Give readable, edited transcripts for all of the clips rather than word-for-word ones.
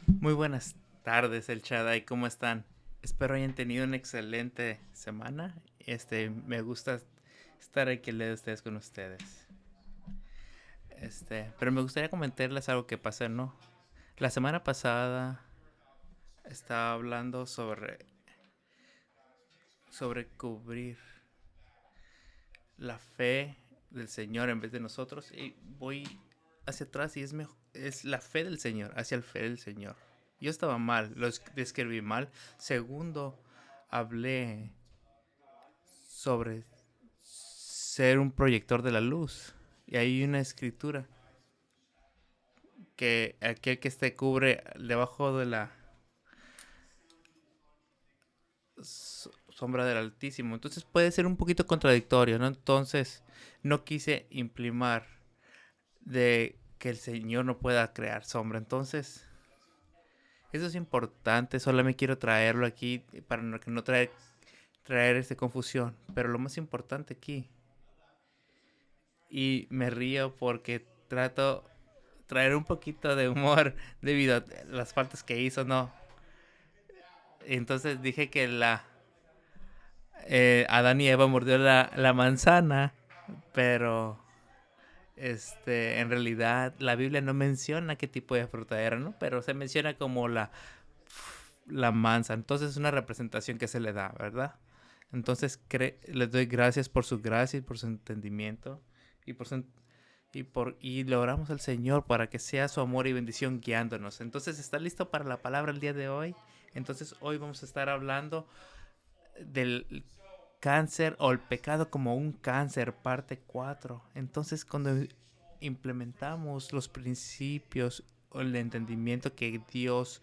Muy buenas tardes, El Shaddai, ¿cómo están? Espero hayan tenido una excelente semana. Me gusta estar aquí al lado de ustedes con ustedes. Pero me gustaría comentarles algo que pasó, ¿no? La semana pasada estaba hablando sobre cubrir la fe del Señor en vez de nosotros y voy hacia atrás y es la fe del Señor, hacia el fe del Señor. Yo estaba mal, describí mal. Segundo, hablé sobre ser un proyector de la luz. Y hay una escritura que aquel que esté cubre debajo de la sombra del Altísimo. Entonces puede ser un poquito contradictorio, ¿no? Entonces no quise imprimar de que el Señor no pueda crear sombra. Entonces, eso es importante. Solo me quiero traerlo aquí para no traer confusión. Pero lo más importante aquí, y me río porque trato traer un poquito de humor debido a las faltas que hizo, ¿no? Entonces dije que Adán y Eva mordió la manzana, pero en realidad la Biblia no menciona qué tipo de fruta era, ¿no? Pero se menciona como la manza. Entonces es una representación que se le da, ¿verdad? Entonces les doy gracias por su gracia y por su entendimiento y por su y le oramos al Señor para que sea su amor y bendición guiándonos. Entonces, ¿está listo para la palabra el día de hoy? Entonces, hoy vamos a estar hablando del cáncer o el pecado como un cáncer, parte 4. Entonces, cuando implementamos los principios o el entendimiento que Dios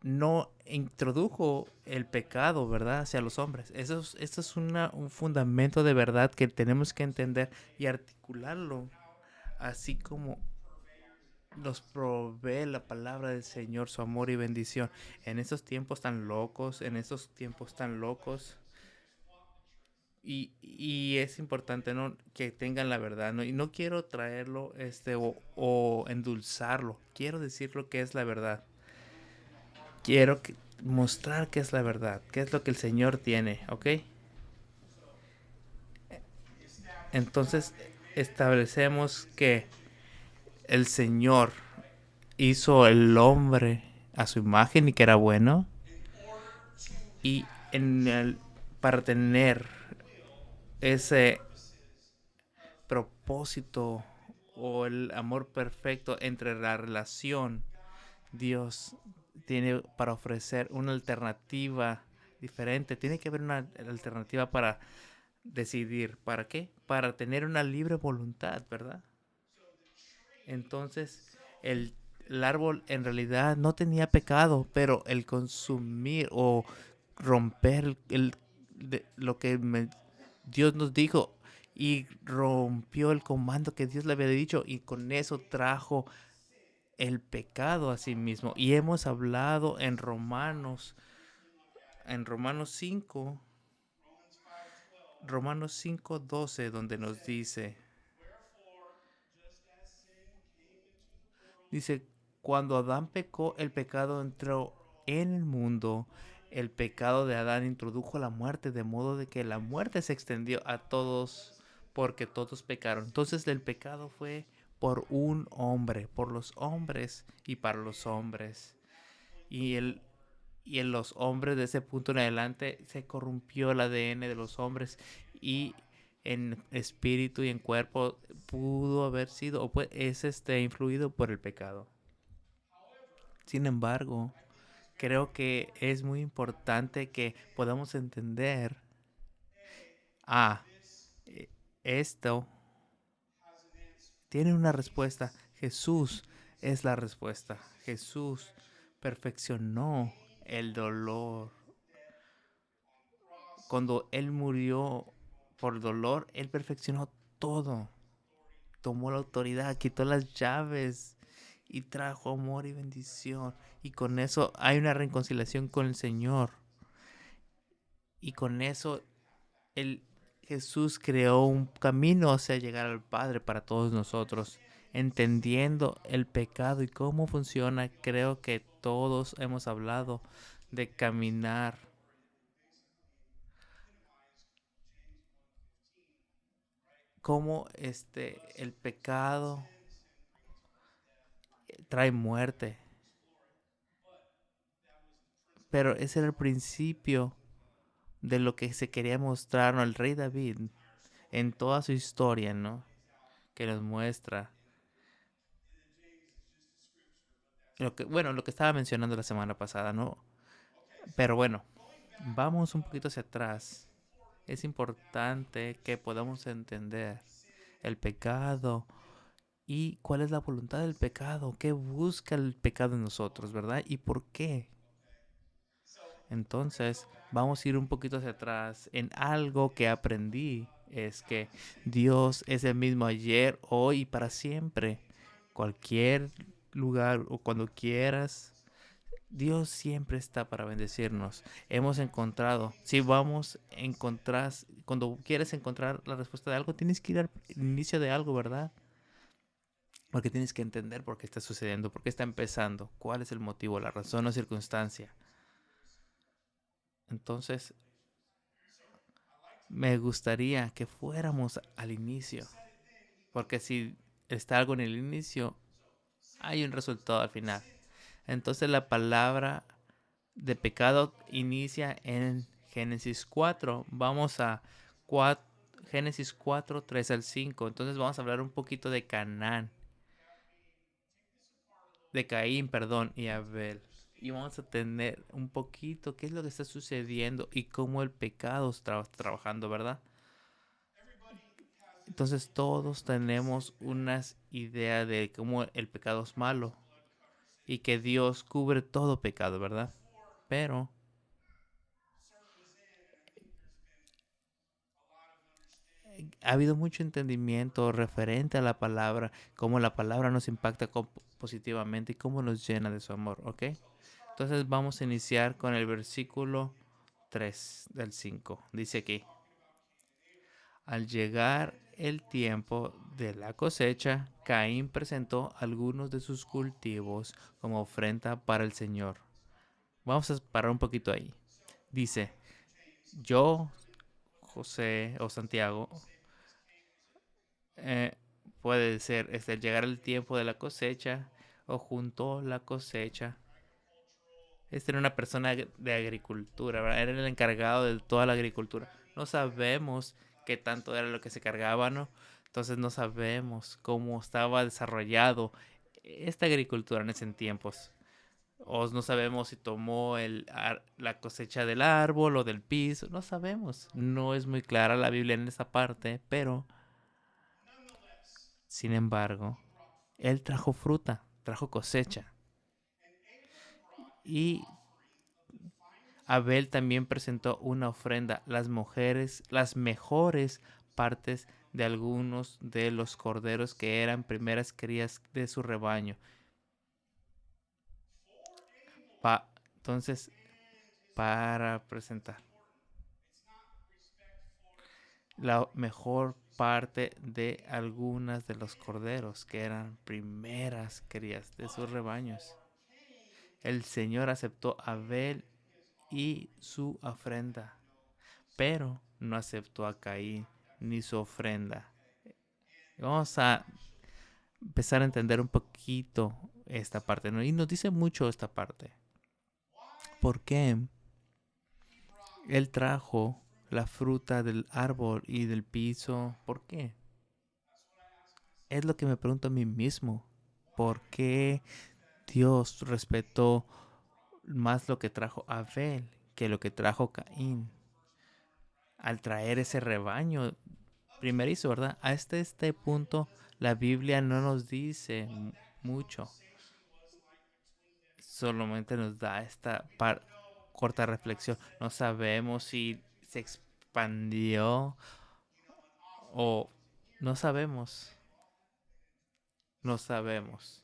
no introdujo el pecado, ¿verdad?, hacia los hombres. Esto es un fundamento de verdad que tenemos que entender y articularlo, así como nos provee la palabra del Señor, su amor y bendición. En estos tiempos tan locos, y es importante, ¿no?, que tengan la verdad, ¿no? Y no quiero traerlo o endulzarlo, quiero decir lo que es la verdad. Quiero mostrar qué es la verdad, qué es lo que el Señor tiene, ¿ok? Entonces establecemos que el Señor hizo el hombre a su imagen y que era bueno. Y para tener ese propósito o el amor perfecto entre la relación, Dios tiene para ofrecer una alternativa diferente. Tiene que haber una alternativa para decidir. ¿Para qué? Para tener una libre voluntad, ¿verdad? Entonces, el árbol en realidad no tenía pecado, pero el consumir o romper lo que Dios nos dijo y rompió el comando que Dios le había dicho y con eso trajo el pecado a sí mismo. Y hemos hablado en Romanos 5:12, donde nos dice, cuando Adán pecó, el pecado entró en el mundo. El pecado de Adán introdujo la muerte, de modo de que la muerte se extendió a todos porque todos pecaron. Entonces el pecado fue por un hombre, por los hombres y para los hombres. Y en los hombres de ese punto en adelante se corrompió el ADN de los hombres y en espíritu y en cuerpo pudo haber sido o es influido por el pecado. Sin embargo, creo que es muy importante que podamos entender, ah, esto tiene una respuesta. Jesús es la respuesta. Jesús perfeccionó el dolor. Cuando Él murió por dolor, Él perfeccionó todo. Tomó la autoridad, quitó las llaves y trajo amor y bendición. Y con eso hay una reconciliación con el Señor. Y con eso el Jesús creó un camino hacia llegar al Padre para todos nosotros. entendiendo el pecado y cómo funciona, creo que todos hemos hablado de caminar, cómo el pecado trae muerte. Pero ese era el principio de lo que se quería mostrar, ¿no? El rey David en toda su historia, ¿no? Que nos muestra lo que estaba mencionando la semana pasada, ¿no? Pero bueno, vamos un poquito hacia atrás. Es importante que podamos entender el pecado y cuál es la voluntad del pecado, qué busca el pecado en nosotros, ¿verdad? Y por qué. Entonces, vamos a ir un poquito hacia atrás en algo que aprendí. Es que Dios es el mismo ayer, hoy y para siempre. Cualquier lugar o cuando quieras, Dios siempre está para bendecirnos. Hemos encontrado, si vamos a encontrar, cuando quieres encontrar la respuesta de algo, tienes que ir al inicio de algo, ¿verdad? Porque tienes que entender por qué está sucediendo, por qué está empezando, cuál es el motivo, la razón o circunstancia. Entonces, me gustaría que fuéramos al inicio, porque si está algo en el inicio, hay un resultado al final. Entonces la palabra de pecado inicia en Génesis 4. Vamos a Génesis 4, 3 al 5. Entonces vamos a hablar un poquito de Canaán, de Caín, perdón, y Abel. Y vamos a tener un poquito qué es lo que está sucediendo y cómo el pecado está trabajando, ¿verdad? Entonces todos tenemos unas ideas de cómo el pecado es malo y que Dios cubre todo pecado, ¿verdad? Pero ha habido mucho entendimiento referente a la palabra, cómo la palabra nos impacta positivamente y cómo nos llena de su amor, ¿ok? Entonces vamos a iniciar con el versículo 3 del 5. Dice aquí, al llegar el tiempo de la cosecha, Caín presentó algunos de sus cultivos como ofrenda para el Señor. Vamos a parar un poquito ahí. Dice, yo, José o Santiago, eh, puede ser al llegar el tiempo de la cosecha o junto la cosecha. Este era una persona de agricultura, ¿verdad? Era el encargado de toda la agricultura. No sabemos qué tanto era lo que se cargaba, ¿no? Entonces no sabemos cómo estaba desarrollado esta agricultura en ese tiempos. O no sabemos si tomó la cosecha del árbol o del piso. No sabemos. No es muy clara la Biblia en esa parte, pero sin embargo, él trajo fruta, trajo cosecha. Y Abel también presentó una ofrenda, las mejores partes de algunos de los corderos que eran primeras crías de su rebaño. Entonces, para presentar la mejor parte de algunas de los corderos que eran primeras crías de sus rebaños. El Señor aceptó a Abel y su ofrenda, pero no aceptó a Caín ni su ofrenda. Vamos a empezar a entender un poquito esta parte, ¿no? Y nos dice mucho esta parte. ¿Por qué él trajo la fruta del árbol y del piso? ¿Por qué? Es lo que me pregunto a mí mismo. ¿Por qué Dios respetó más lo que trajo Abel que lo que trajo Caín? Al traer ese rebaño primerizo, ¿verdad? A este punto la Biblia no nos dice mucho. Solamente nos da esta corta reflexión. No sabemos si se expandió o no sabemos. No sabemos.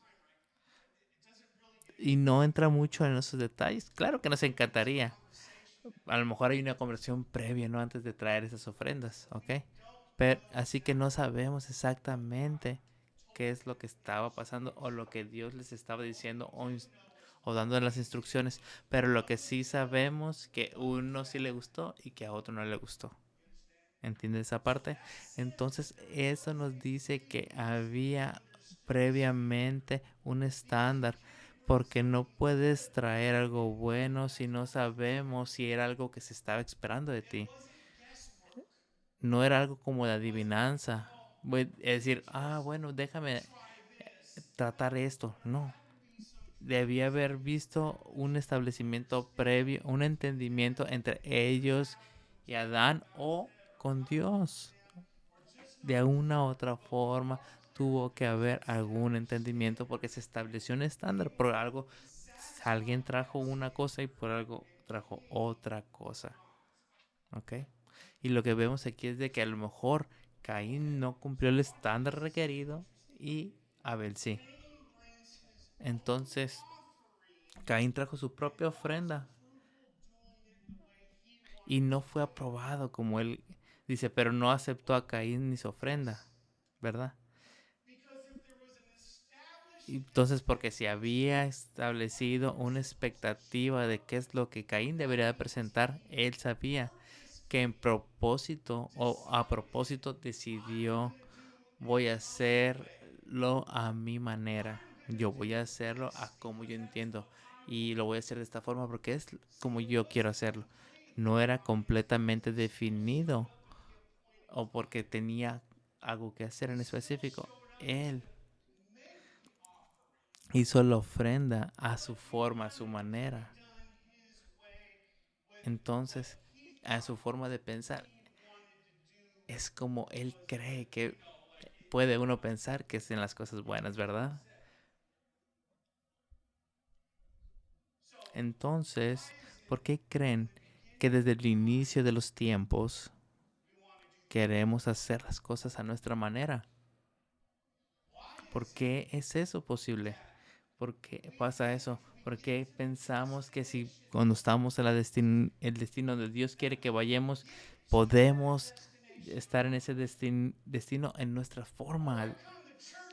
Y no entra mucho en esos detalles. Claro que nos encantaría. A lo mejor hay una conversión previa, ¿no? Antes de traer esas ofrendas, ¿ok? Pero así que no sabemos exactamente qué es lo que estaba pasando o lo que Dios les estaba diciendo o dando las instrucciones, pero lo que sí sabemos que uno sí le gustó y que a otro no le gustó. ¿Entiendes esa parte? Entonces eso nos dice que había previamente un estándar, porque no puedes traer algo bueno si no sabemos si era algo que se estaba esperando de ti. No era algo como de adivinanza. Es decir, bueno, déjame tratar esto. No. Debía haber visto un establecimiento previo, un entendimiento entre ellos y Adán o con Dios. De una u otra forma tuvo que haber algún entendimiento porque se estableció un estándar. Por algo, alguien trajo una cosa y por algo trajo otra cosa. ¿Ok? Y lo que vemos aquí es de que a lo mejor Caín no cumplió el estándar requerido y Abel sí. Entonces, Caín trajo su propia ofrenda y no fue aprobado como él dice, pero no aceptó a Caín ni su ofrenda, ¿verdad? Entonces, porque si había establecido una expectativa de qué es lo que Caín debería de presentar, él sabía que en propósito o a propósito decidió, voy a hacerlo a mi manera. Yo voy a hacerlo a como yo entiendo. Y lo voy a hacer de esta forma porque es como yo quiero hacerlo. No era completamente definido o porque tenía algo que hacer en específico. Él hizo la ofrenda a su forma, a su manera. Entonces, a su forma de pensar, es como él cree que puede uno pensar que es en las cosas buenas, ¿verdad? Entonces, ¿por qué creen que desde el inicio de los tiempos queremos hacer las cosas a nuestra manera? ¿Por qué es eso posible? ¿Por qué pasa eso? ¿Por qué pensamos que si cuando estamos en el destino de Dios quiere que vayamos, podemos estar en ese destino en nuestra forma?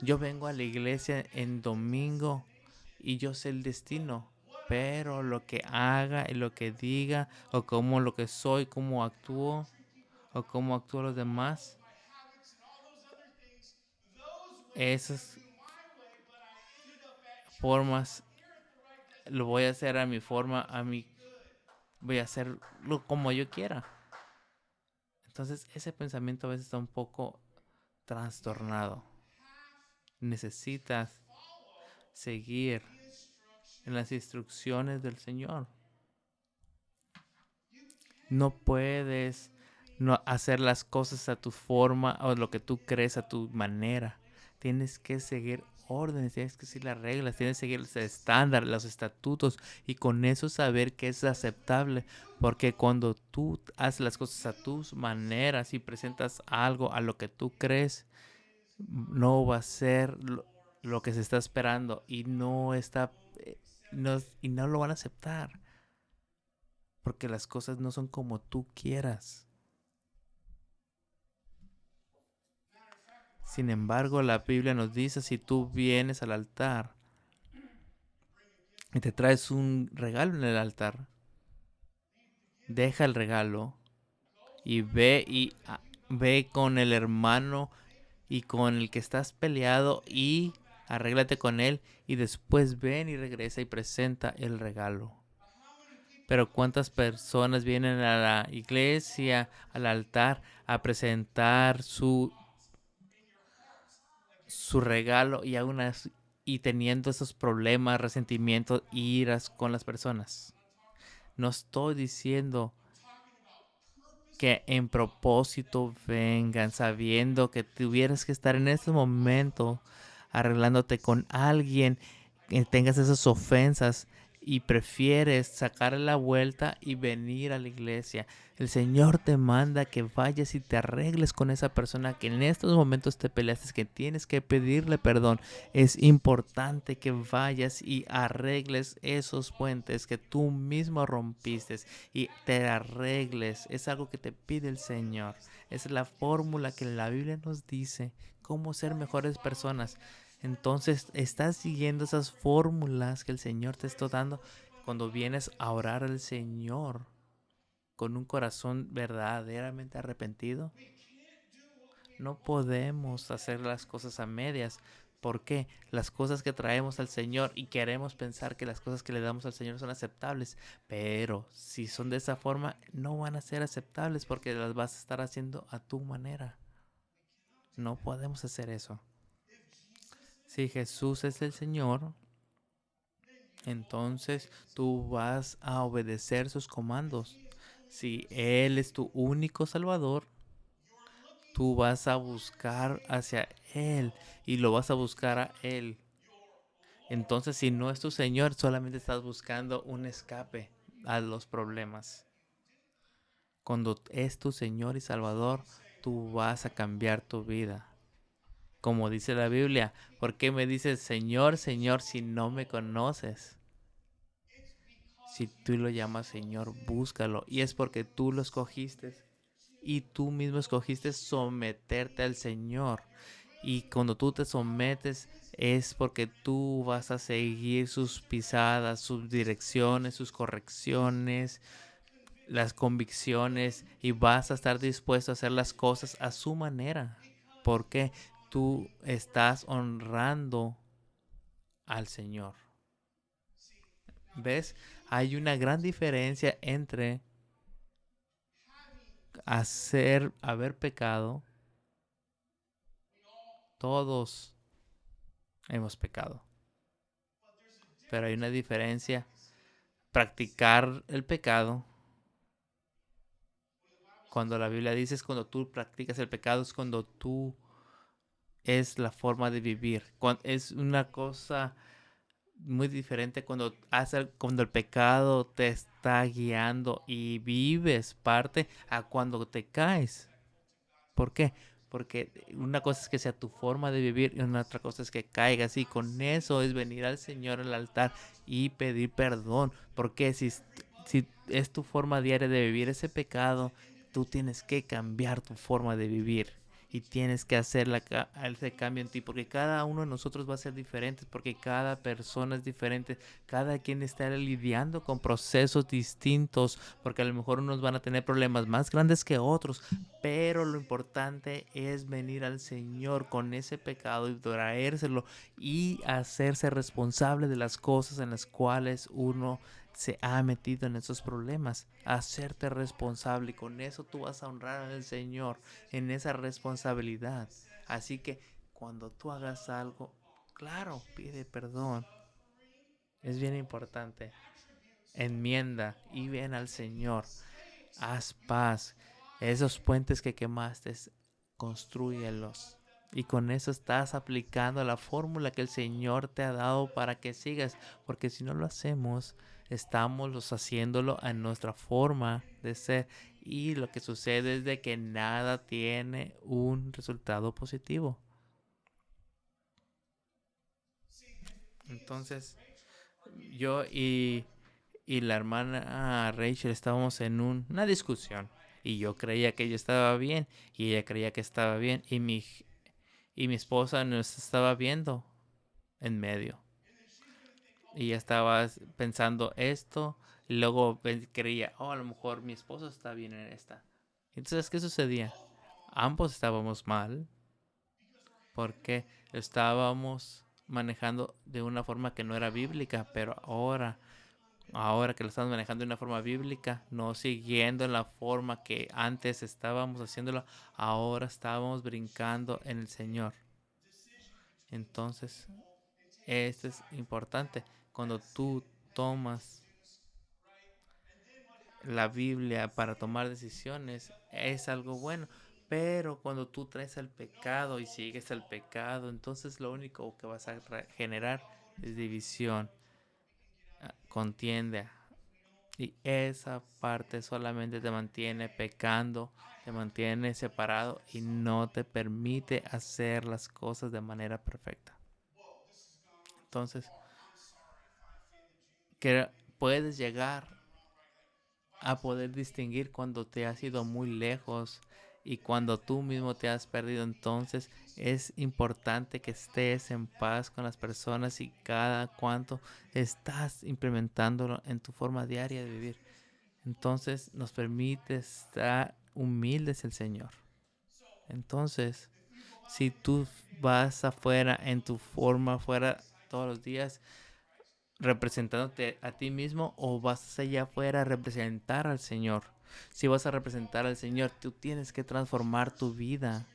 Yo vengo a la iglesia en domingo y yo sé el destino, pero lo que haga y lo que diga, o cómo lo que soy, cómo actúo, o cómo actúan los demás, esas formas lo voy a hacer a mi forma, voy a hacerlo como yo quiera. Entonces ese pensamiento a veces está un poco trastornado. Necesitas seguir en las instrucciones del Señor. No puedes no hacer las cosas a tu forma o lo que tú crees a tu manera. Tienes que seguir órdenes, tienes que seguir las reglas, tienes que seguir los estándares, los estatutos y con eso saber que es aceptable. Porque cuando tú haces las cosas a tus maneras y presentas algo a lo que tú crees, no va a ser lo que se está esperando y y no lo van a aceptar. Porque las cosas no son como tú quieras. Sin embargo, la Biblia nos dice, si tú vienes al altar y te traes un regalo en el altar, deja el regalo y ve con el hermano y con el que estás peleado y arréglate con él y después ven y regresa y presenta el regalo. Pero ¿cuántas personas vienen a la iglesia, al altar, a presentar su regalo y aún así, y teniendo esos problemas, resentimientos, iras con las personas? No estoy diciendo que en propósito vengan sabiendo que tuvieras que estar en este momento arreglándote con alguien, que tengas esas ofensas y prefieres sacar la vuelta y venir a la iglesia. El Señor te manda que vayas y te arregles con esa persona que en estos momentos te peleaste, que tienes que pedirle perdón. Es importante que vayas y arregles esos puentes que tú mismo rompiste y te arregles. Es algo que te pide el Señor. Es la fórmula que la Biblia nos dice, cómo ser mejores personas. Entonces, estás siguiendo esas fórmulas que el Señor te está dando cuando vienes a orar al Señor con un corazón verdaderamente arrepentido. No podemos hacer las cosas a medias. ¿Por qué? Las cosas que traemos al Señor y queremos pensar que las cosas que le damos al Señor son aceptables, pero si son de esa forma, no van a ser aceptables porque las vas a estar haciendo a tu manera. No podemos hacer eso. Si Jesús es el Señor, entonces tú vas a obedecer sus comandos. Si Él es tu único Salvador, tú vas a buscar hacia Él y lo vas a buscar a Él. Entonces, si no es tu Señor, solamente estás buscando un escape a los problemas. Cuando es tu Señor y Salvador, tú vas a cambiar tu vida. Como dice la Biblia, ¿por qué me dices Señor, Señor si no me conoces? Si tú lo llamas Señor, búscalo. Y es porque tú lo escogiste. Y tú mismo escogiste someterte al Señor. Y cuando tú te sometes es porque tú vas a seguir sus pisadas, sus direcciones, sus correcciones, las convicciones y vas a estar dispuesto a hacer las cosas a su manera. Porque tú estás honrando al Señor. ¿Ves? Hay una gran diferencia entre haber pecado. Todos hemos pecado. Pero hay una diferencia. Practicar el pecado. Cuando la Biblia dice es cuando tú practicas el pecado, es cuando tú es la forma de vivir. Es una cosa muy diferente cuando el pecado te está guiando y vives parte a cuando te caes. ¿Por qué? Porque una cosa es que sea tu forma de vivir y una otra cosa es que caigas. Y con eso es venir al Señor al altar y pedir perdón. Porque si es tu forma diaria de vivir ese pecado, tú tienes que cambiar tu forma de vivir. Y tienes que hacer ese cambio en ti. Porque cada uno de nosotros va a ser diferente. Porque cada persona es diferente. Cada quien está lidiando con procesos distintos. Porque a lo mejor unos van a tener problemas más grandes que otros. Pero lo importante es venir al Señor con ese pecado y traérselo y hacerse responsable de las cosas en las cuales uno se ha metido en esos problemas. Hacerte responsable y con eso tú vas a honrar al Señor en esa responsabilidad. Así que cuando tú hagas algo, claro, pide perdón. Es bien importante. Enmienda y ven al Señor. Haz paz. Esos puentes que quemaste, constrúyelos. Y con eso estás aplicando la fórmula que el Señor te ha dado para que sigas. Porque si no lo hacemos, estamos haciéndolo a nuestra forma de ser. Y lo que sucede es de que nada tiene un resultado positivo. Entonces, yo y la hermana Rachel estábamos en una discusión y yo creía que ella estaba bien y ella creía que estaba bien y mi esposa nos estaba viendo en medio y ella estaba pensando esto y luego creía, oh, a lo mejor mi esposo está bien en esta. Entonces, ¿qué sucedía? Ambos estábamos mal porque estábamos manejando de una forma que no era bíblica, pero ahora que lo estamos manejando de una forma bíblica, no siguiendo en la forma que antes estábamos haciéndolo, ahora estábamos brincando en el Señor. Entonces, esto es importante. Cuando tú tomas la Biblia para tomar decisiones, es algo bueno. Pero cuando tú traes el pecado y sigues el pecado, entonces lo único que vas a generar es división. contiende. Y esa parte solamente te mantiene pecando, te mantiene separado y no te permite hacer las cosas de manera perfecta. Entonces, que puedes llegar a poder distinguir cuando te has ido muy lejos y cuando tú mismo te has perdido. Entonces es importante que estés en paz con las personas y cada cuanto estás implementándolo en tu forma diaria de vivir. Entonces nos permite estar humildes el Señor. Entonces, si tú vas afuera en tu forma afuera todos los días representándote a ti mismo o vas allá afuera a representar al Señor. Si vas a representar al Señor, tú tienes que transformar tu vida.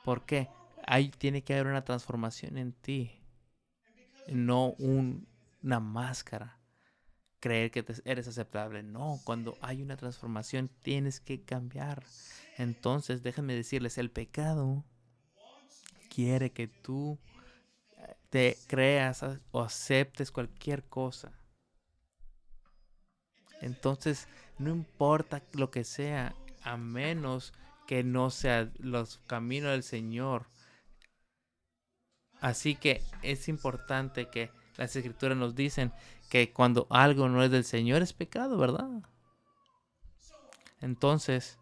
¿Por qué? Ahí tiene que haber una transformación en ti, no una máscara. Creer que eres aceptable. No, cuando hay una transformación tienes que cambiar. Entonces, déjenme decirles, el pecado quiere que tú te creas o aceptes cualquier cosa. Entonces, no importa lo que sea, a menos que no sea los caminos del Señor. Así que es importante que las escrituras nos dicen que cuando algo no es del Señor es pecado, ¿verdad? Entonces,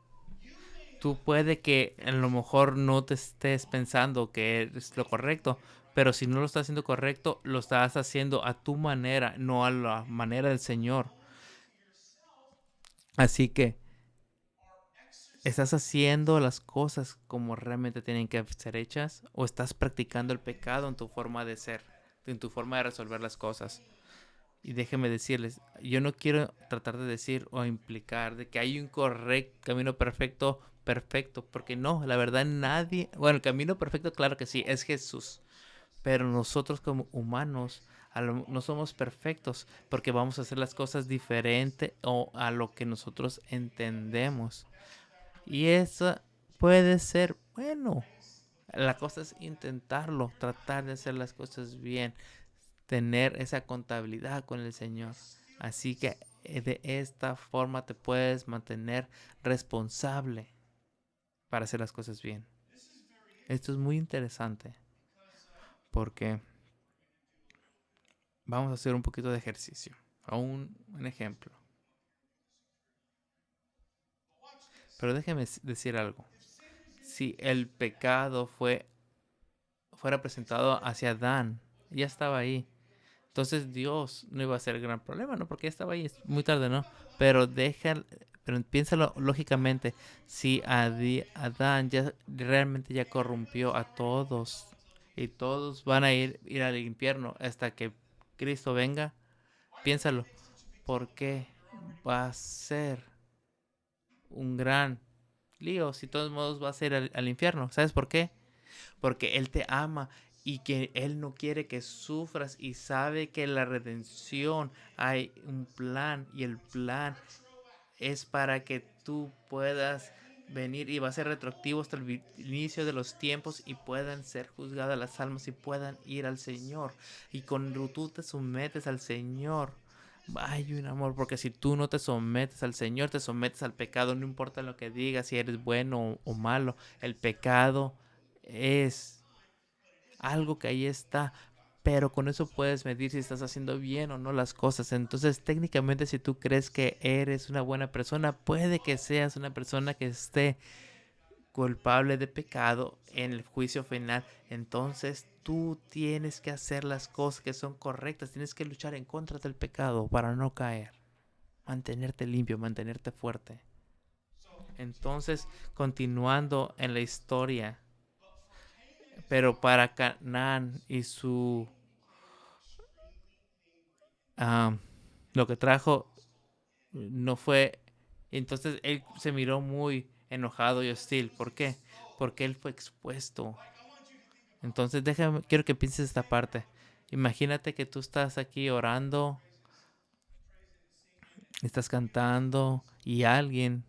tú puede que a lo mejor no te estés pensando que es lo correcto, pero si no lo estás haciendo correcto, lo estás haciendo a tu manera, no a la manera del Señor. Así que ¿estás haciendo las cosas como realmente tienen que ser hechas? ¿O estás practicando el pecado en tu forma de ser, en tu forma de resolver las cosas? Y déjenme decirles, yo no quiero tratar de decir o implicar de que hay un correcto camino perfecto, perfecto, porque no, la verdad nadie, bueno, el camino perfecto claro que sí, es Jesús, pero nosotros como humanos no somos perfectos porque vamos a hacer las cosas diferente o a lo que nosotros entendemos. Y eso puede ser bueno. La cosa es intentarlo, tratar de hacer las cosas bien, tener esa contabilidad con el Señor. Así que de esta forma te puedes mantener responsable para hacer las cosas bien. Esto es muy interesante porque vamos a hacer un poquito de ejercicio. Un ejemplo. Pero déjeme decir algo. Si el pecado fuera presentado hacia Adán, ya estaba ahí. Entonces Dios no iba a ser el gran problema, ¿no? Porque ya estaba ahí, es muy tarde, ¿no? Pero piénsalo lógicamente, si Adán ya realmente ya corrompió a todos y todos van a ir al infierno hasta que Cristo venga, piénsalo, ¿por qué va a ser un gran lío si de todos modos va a ser al infierno? ¿Sabes por qué? Porque Él te ama y que Él no quiere que sufras y sabe que la redención hay un plan y el plan es para que tú puedas venir y va a ser retroactivo hasta el inicio de los tiempos y puedan ser juzgadas las almas y puedan ir al Señor. Y cuando tú te sometes al Señor, hay un amor, porque si tú no te sometes al Señor, te sometes al pecado, no importa lo que digas, si eres bueno o malo, el pecado es algo que ahí está, pero con eso puedes medir si estás haciendo bien o no las cosas. Entonces, técnicamente, si tú crees que eres una buena persona, puede que seas una persona que esté culpable de pecado en el juicio final. Entonces, tú tienes que hacer las cosas que son correctas, tienes que luchar en contra del pecado para no caer, mantenerte limpio, mantenerte fuerte. Entonces, continuando en la historia, pero para Canaán y su lo que trajo no fue. Entonces él se miró muy enojado y hostil. ¿Por qué? Porque él fue expuesto. Entonces quiero que pienses esta parte. Imagínate que tú estás aquí orando, estás cantando y alguien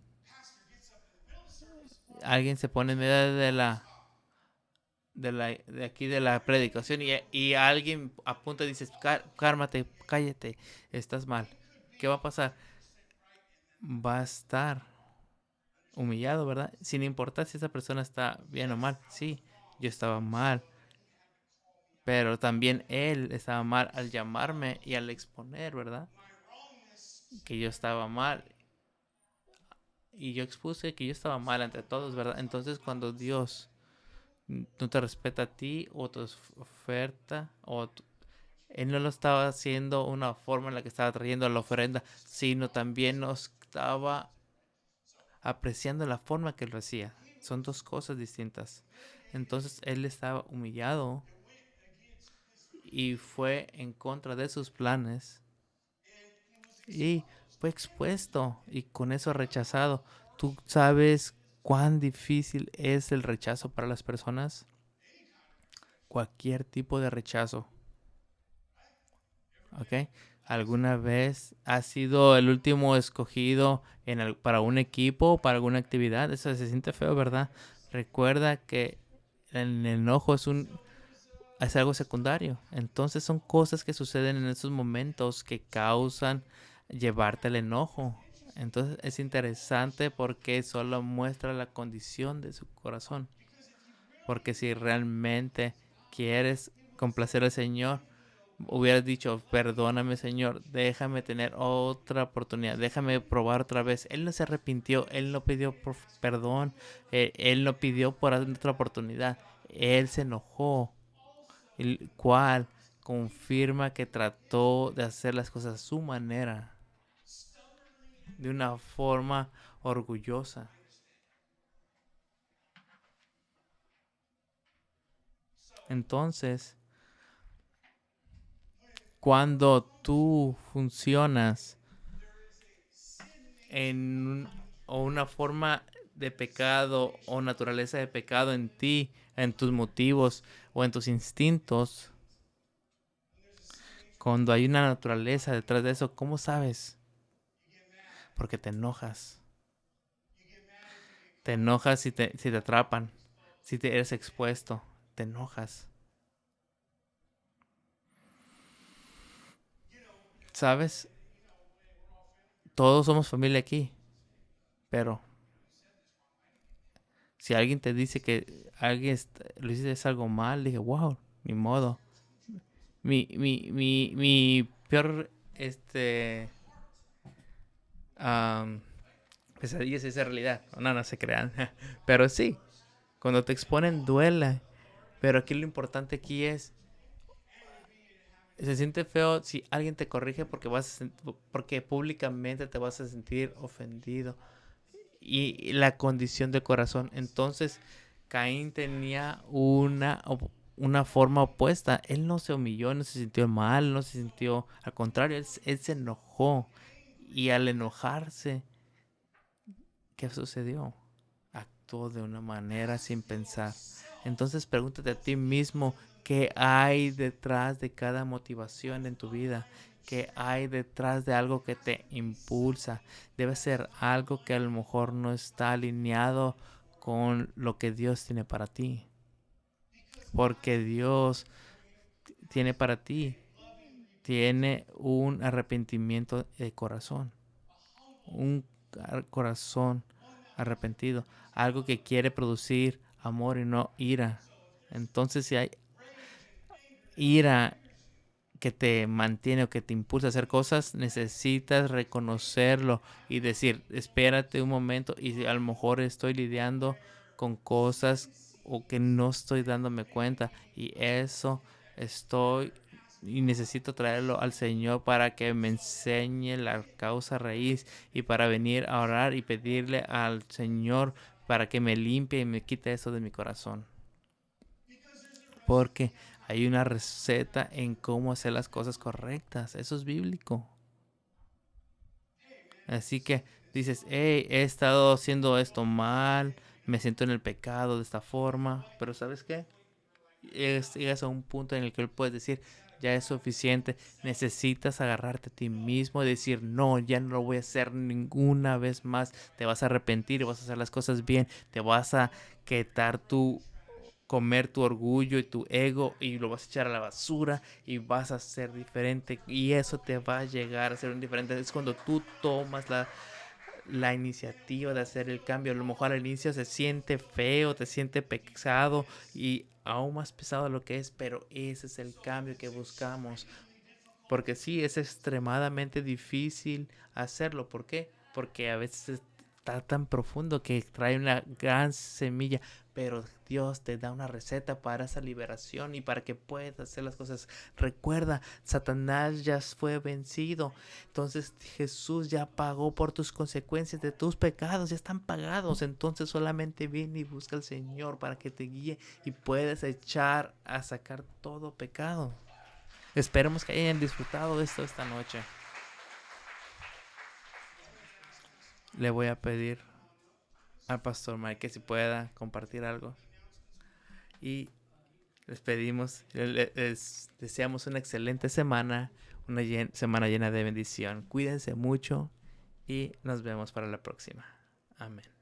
se pone en medio de aquí de la predicación y alguien apunta y dice, cálmate, cállate, estás mal. ¿Qué va a pasar? Va a estar humillado, ¿verdad? Sin importar si esa persona está bien o mal. Sí, yo estaba mal, pero también él estaba mal al llamarme y al exponer, ¿verdad? Que yo estaba mal. Y yo expuse que yo estaba mal ante todos, ¿verdad? Entonces cuando Dios no te respeta a ti o tu oferta él no lo estaba haciendo una forma en la que estaba trayendo la ofrenda, sino también nos estaba apreciando la forma que lo hacía. Son dos cosas distintas. Entonces él estaba humillado y fue en contra de sus planes y fue expuesto y con eso rechazado. ¿Tú sabes cuán difícil es el rechazo para las personas? Cualquier tipo de rechazo. ¿Ok? ¿Alguna vez has sido el último escogido para un equipo o para alguna actividad? Eso se siente feo, ¿verdad? Recuerda que el enojo es algo secundario. Entonces son cosas que suceden en esos momentos que causan llevarte el enojo. Entonces es interesante porque solo muestra la condición de su corazón. Porque si realmente quieres complacer al Señor, hubieras dicho, perdóname Señor, déjame tener otra oportunidad, déjame probar otra vez. Él no se arrepintió, él no pidió perdón, él no pidió por otra oportunidad, él se enojó, el cual confirma que trató de hacer las cosas a su manera, de una forma orgullosa. Entonces, cuando tú funcionas o una forma de pecado o naturaleza de pecado en ti, en tus motivos o en tus instintos, cuando hay una naturaleza detrás de eso, ¿cómo sabes? Porque te enojas. Te enojas si te atrapan, si te eres expuesto, te enojas. ¿Sabes? Todos somos familia aquí, pero si alguien te dice que lo hiciste algo mal, dije, wow, ni modo. Mi peor um, pesadilla es esa realidad. No, no se crean. Pero sí, cuando te exponen duela. Pero aquí lo importante aquí es, se siente feo si alguien te corrige porque públicamente te vas a sentir ofendido. Y la condición de corazón. Entonces, Caín tenía una forma opuesta. Él no se humilló, no se sintió mal, no se sintió, al contrario, él se enojó. Y al enojarse, ¿qué sucedió? Actuó de una manera sin pensar. Entonces pregúntate a ti mismo qué hay detrás de cada motivación en tu vida. ¿Qué hay detrás de algo que te impulsa? Debe ser algo que a lo mejor no está alineado con lo que Dios tiene para ti. Porque Dios tiene para ti, tiene un arrepentimiento de corazón. Un corazón arrepentido. Algo que quiere producir amor y no ira. Entonces si hay ira que te mantiene o que te impulsa a hacer cosas, necesitas reconocerlo y decir, espérate un momento y a lo mejor estoy lidiando con cosas o que no estoy dándome cuenta y eso estoy y necesito traerlo al Señor para que me enseñe la causa raíz y para venir a orar y pedirle al Señor para que me limpie y me quite eso de mi corazón. Porque hay una receta en cómo hacer las cosas correctas. Eso es bíblico. Así que dices, hey, he estado haciendo esto mal, me siento en el pecado de esta forma, pero ¿sabes qué? Llegas a un punto en el que él puedes decir, ya es suficiente, necesitas agarrarte a ti mismo y decir, no, ya no lo voy a hacer ninguna vez más, te vas a arrepentir, vas a hacer las cosas bien, te vas a quitar comer tu orgullo y tu ego y lo vas a echar a la basura y vas a ser diferente y eso te va a llegar a ser un diferente. Es cuando tú tomas la iniciativa de hacer el cambio. A lo mejor al inicio se siente feo, te siente pesado y aún más pesado de lo que es, pero ese es el cambio que buscamos. Porque sí, es extremadamente difícil hacerlo. ¿Por qué? Porque a veces está tan profundo que trae una gran semilla, pero Dios te da una receta para esa liberación y para que puedas hacer las cosas. Recuerda, Satanás ya fue vencido. Entonces Jesús ya pagó por tus consecuencias de tus pecados, ya están pagados. Entonces solamente viene y busca al Señor para que te guíe y puedas echar a sacar todo pecado. Esperemos que hayan disfrutado de esto esta noche. Le voy a pedir al pastor Mike que si pueda compartir algo. Y les pedimos, les deseamos una excelente semana, una semana llena de bendición. Cuídense mucho y nos vemos para la próxima. Amén.